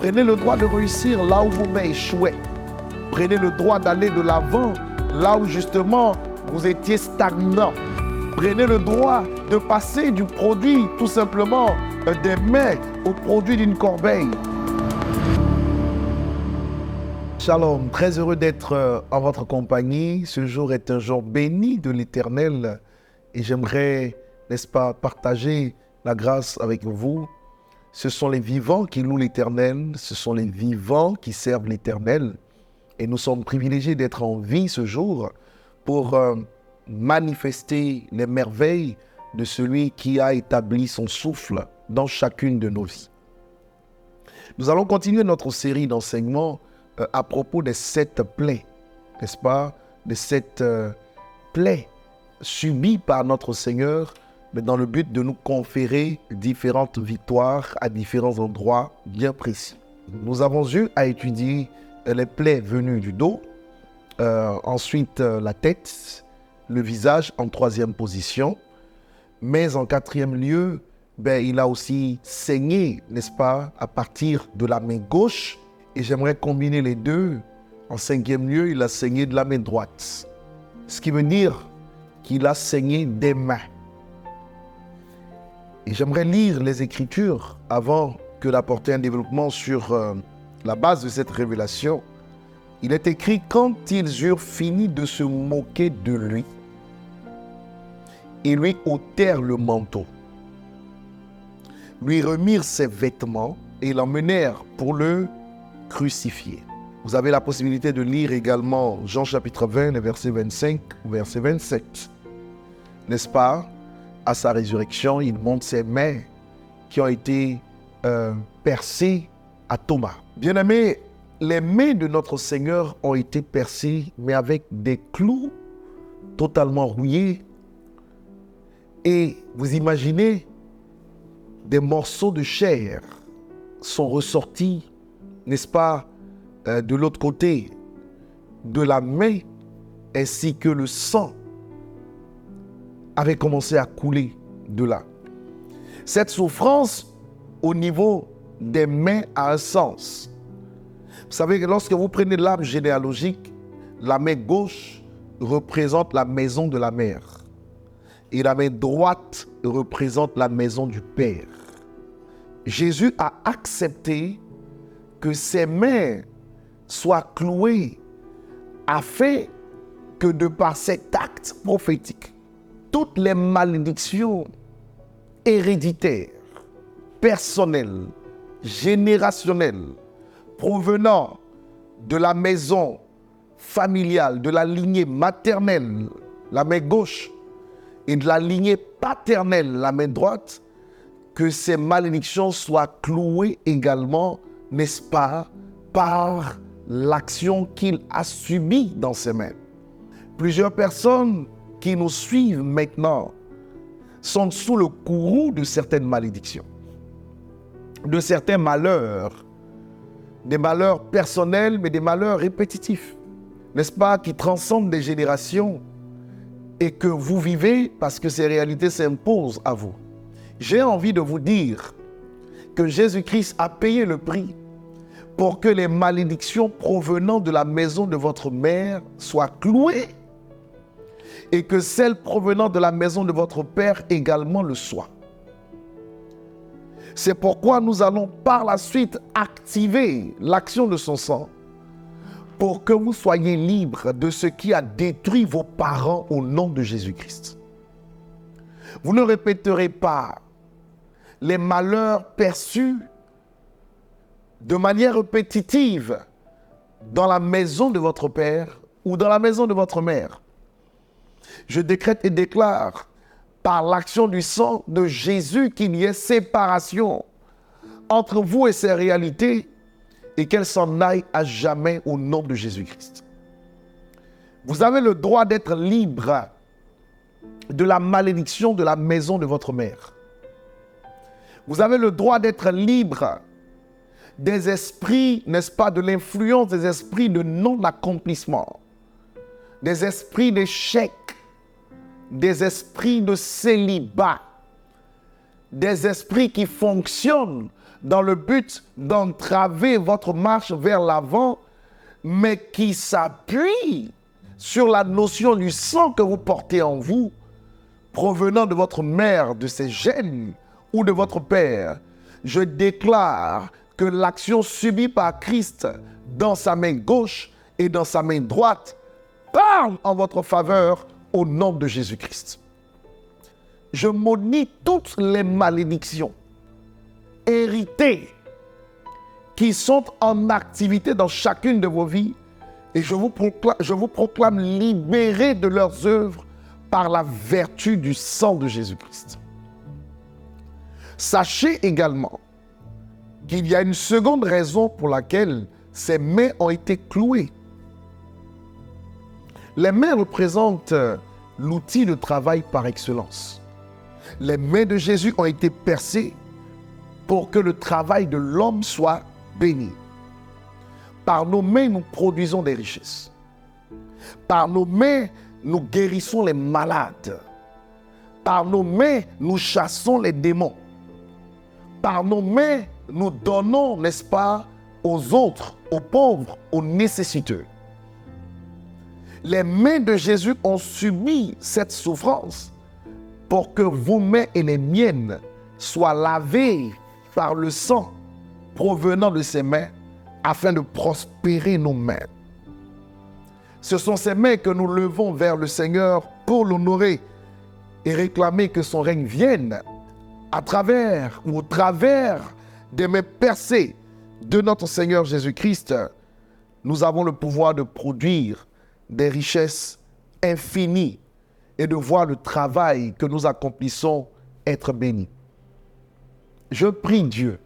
Prenez le droit de réussir là où vous-même échouez. Prenez le droit d'aller de l'avant là où justement vous étiez stagnant. Prenez le droit de passer du produit tout simplement des mains au produit d'une corbeille. Shalom, très heureux d'être en votre compagnie. Ce jour est un jour béni de l'Éternel et j'aimerais, n'est-ce pas, partager la grâce avec vous. Ce sont les vivants qui louent l'Éternel, ce sont les vivants qui servent l'Éternel et nous sommes privilégiés d'être en vie ce jour pour manifester les merveilles de celui qui a établi son souffle dans chacune de nos vies. Nous allons continuer notre série d'enseignements à propos des 7 plaies, n'est-ce pas? Des 7 plaies subies par notre Seigneur, mais dans le but de nous conférer différentes victoires à différents endroits bien précis. Nous avons eu à étudier les plaies venues du dos, ensuite la tête, le visage en 3e position, mais en 4e lieu, il a aussi saigné, n'est-ce pas, à partir de la main gauche. Et j'aimerais combiner les deux. En 5e lieu, il a saigné de la main droite. Ce qui veut dire qu'il a saigné des mains. Et j'aimerais lire les Écritures avant que d'apporter un développement sur la base de cette révélation. Il est écrit « Quand ils eurent fini de se moquer de lui, ils lui ôtèrent le manteau, lui remirent ses vêtements et l'emmenèrent pour le crucifié. » Vous avez la possibilité de lire également Jean chapitre 20, les versets 25 au verset 27. N'est-ce pas? À sa résurrection, il montre ses mains qui ont été percées à Thomas. Bien-aimés, les mains de notre Seigneur ont été percées, mais avec des clous totalement rouillés. Et vous imaginez, des morceaux de chair sont ressortis, n'est-ce pas, de l'autre côté de la main, ainsi que le sang avait commencé à couler de là. Cette souffrance au niveau des mains a un sens. Vous savez que lorsque vous prenez l'arbre généalogique, la main gauche représente la maison de la mère et la main droite représente la maison du Père. Jésus a accepté que ses mains soient clouées afin que de par cet acte prophétique, toutes les malédictions héréditaires, personnelles, générationnelles, provenant de la maison familiale, de la lignée maternelle, la main gauche, et de la lignée paternelle, la main droite, que ces malédictions soient clouées également, n'est-ce pas, par l'action qu'il a subie dans ses mains. Plusieurs personnes qui nous suivent maintenant sont sous le courroux de certaines malédictions, de certains malheurs, des malheurs personnels, mais des malheurs répétitifs, n'est-ce pas, qui transcendent des générations et que vous vivez parce que ces réalités s'imposent à vous. J'ai envie de vous dire que Jésus-Christ a payé le prix pour que les malédictions provenant de la maison de votre mère soient clouées et que celles provenant de la maison de votre père également le soient. C'est pourquoi nous allons par la suite activer l'action de son sang pour que vous soyez libres de ce qui a détruit vos parents au nom de Jésus-Christ. Vous ne répéterez pas les malheurs perçus de manière répétitive dans la maison de votre père ou dans la maison de votre mère. Je décrète et déclare par l'action du sang de Jésus qu'il y ait séparation entre vous et ces réalités et qu'elles s'en aillent à jamais au nom de Jésus-Christ. Vous avez le droit d'être libre de la malédiction de la maison de votre mère. Vous avez le droit d'être libre des esprits, n'est-ce pas, de l'influence des esprits de non-accomplissement, des esprits d'échec, des esprits de célibat, des esprits qui fonctionnent dans le but d'entraver votre marche vers l'avant, mais qui s'appuie sur la notion du sang que vous portez en vous, provenant de votre mère, de ses gènes ou de votre père. Je déclare que l'action subie par Christ dans sa main gauche et dans sa main droite parle en votre faveur au nom de Jésus-Christ. Je maudis toutes les malédictions héritées qui sont en activité dans chacune de vos vies et je vous proclame libérés de leurs œuvres par la vertu du sang de Jésus-Christ. Sachez également qu'il y a une seconde raison pour laquelle ces mains ont été clouées. Les mains représentent l'outil de travail par excellence. Les mains de Jésus ont été percées pour que le travail de l'homme soit béni. Par nos mains, nous produisons des richesses. Par nos mains, nous guérissons les malades. Par nos mains, nous chassons les démons. Par nos mains, nous donnons, n'est-ce pas, aux autres, aux pauvres, aux nécessiteux. Les mains de Jésus ont subi cette souffrance pour que vos mains et les miennes soient lavées par le sang provenant de ses mains afin de prospérer nos mains. Ce sont ces mains que nous levons vers le Seigneur pour l'honorer et réclamer que son règne vienne à travers ou au travers des mains percées de notre Seigneur Jésus-Christ. Nous avons le pouvoir de produire des richesses infinies et de voir le travail que nous accomplissons être béni. Je prie Dieu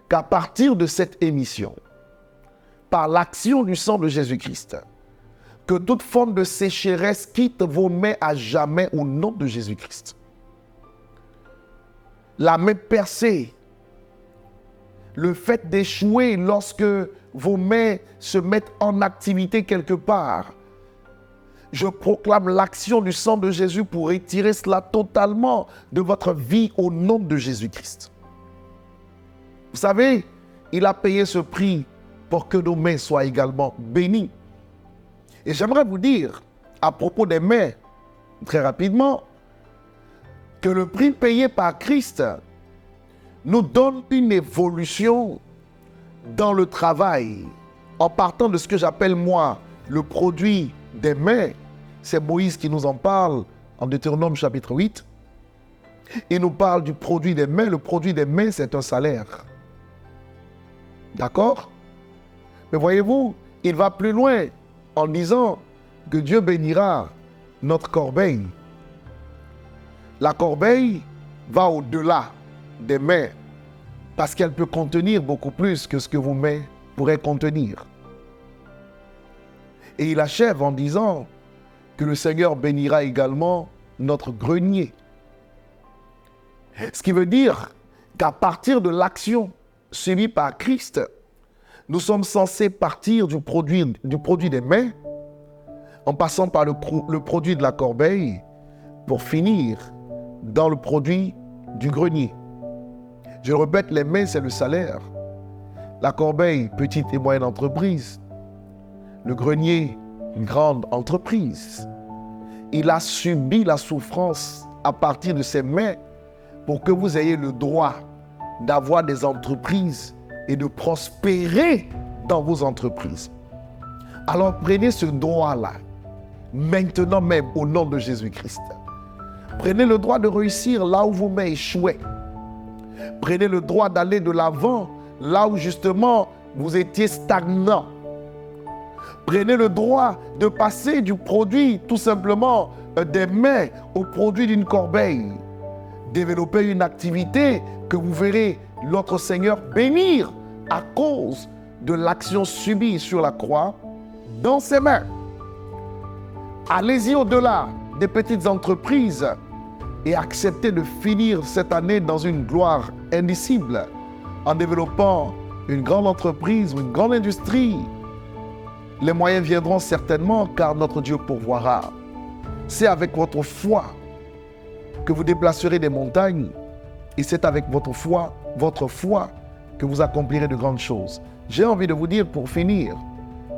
qu'à partir de cette émission, par l'action du sang de Jésus-Christ, que toute forme de sécheresse quitte vos mains à jamais au nom de Jésus-Christ. La main percée, le fait d'échouer lorsque vos mains se mettent en activité quelque part, je proclame l'action du sang de Jésus pour retirer cela totalement de votre vie au nom de Jésus-Christ. Vous savez, il a payé ce prix pour que nos mains soient également bénies. Et j'aimerais vous dire, à propos des mains, très rapidement, que le prix payé par Christ nous donne une évolution dans le travail, en partant de ce que j'appelle moi le produit des mains. C'est Moïse qui nous en parle en Deutéronome chapitre 8. Il nous parle du produit des mains. Le produit des mains, c'est un salaire. D'accord? Mais voyez-vous, il va plus loin en disant que Dieu bénira notre corbeille. La corbeille va au-delà des mains parce qu'elle peut contenir beaucoup plus que ce que vos mains pourraient contenir. Et il achève en disant que le Seigneur bénira également notre grenier. Ce qui veut dire qu'à partir de l'action subie par Christ, nous sommes censés partir du produit des mains, en passant par le produit de la corbeille, pour finir dans le produit du grenier. Je répète, les mains, c'est le salaire. La corbeille, petite et moyenne entreprise. Le grenier, une grande entreprise. Il a subi la souffrance à partir de ses mains pour que vous ayez le droit d'avoir des entreprises et de prospérer dans vos entreprises. Alors prenez ce droit-là, maintenant même au nom de Jésus-Christ. Prenez le droit de réussir là où vos mains échouaient. Prenez le droit d'aller de l'avant là où justement vous étiez stagnant. Prenez le droit de passer du produit tout simplement des mains au produit d'une corbeille. Développez une activité que vous verrez notre Seigneur bénir à cause de l'action subie sur la croix dans ses mains. Allez-y au-delà des petites entreprises et acceptez de finir cette année dans une gloire indicible en développant une grande entreprise ou une grande industrie. Les moyens viendront certainement car notre Dieu pourvoira. C'est avec votre foi que vous déplacerez des montagnes et c'est avec votre foi que vous accomplirez de grandes choses. J'ai envie de vous dire pour finir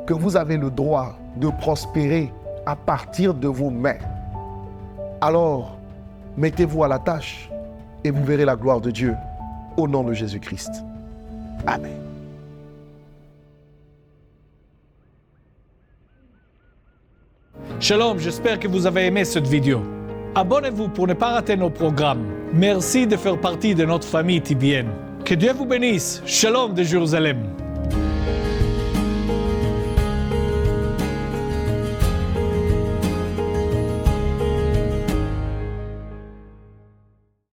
que vous avez le droit de prospérer à partir de vos mains. Alors, mettez-vous à la tâche et vous verrez la gloire de Dieu au nom de Jésus-Christ. Amen. Shalom, j'espère que vous avez aimé cette vidéo. Abonnez-vous pour ne pas rater nos programmes. Merci de faire partie de notre famille TBN. Que Dieu vous bénisse. Shalom de Jérusalem.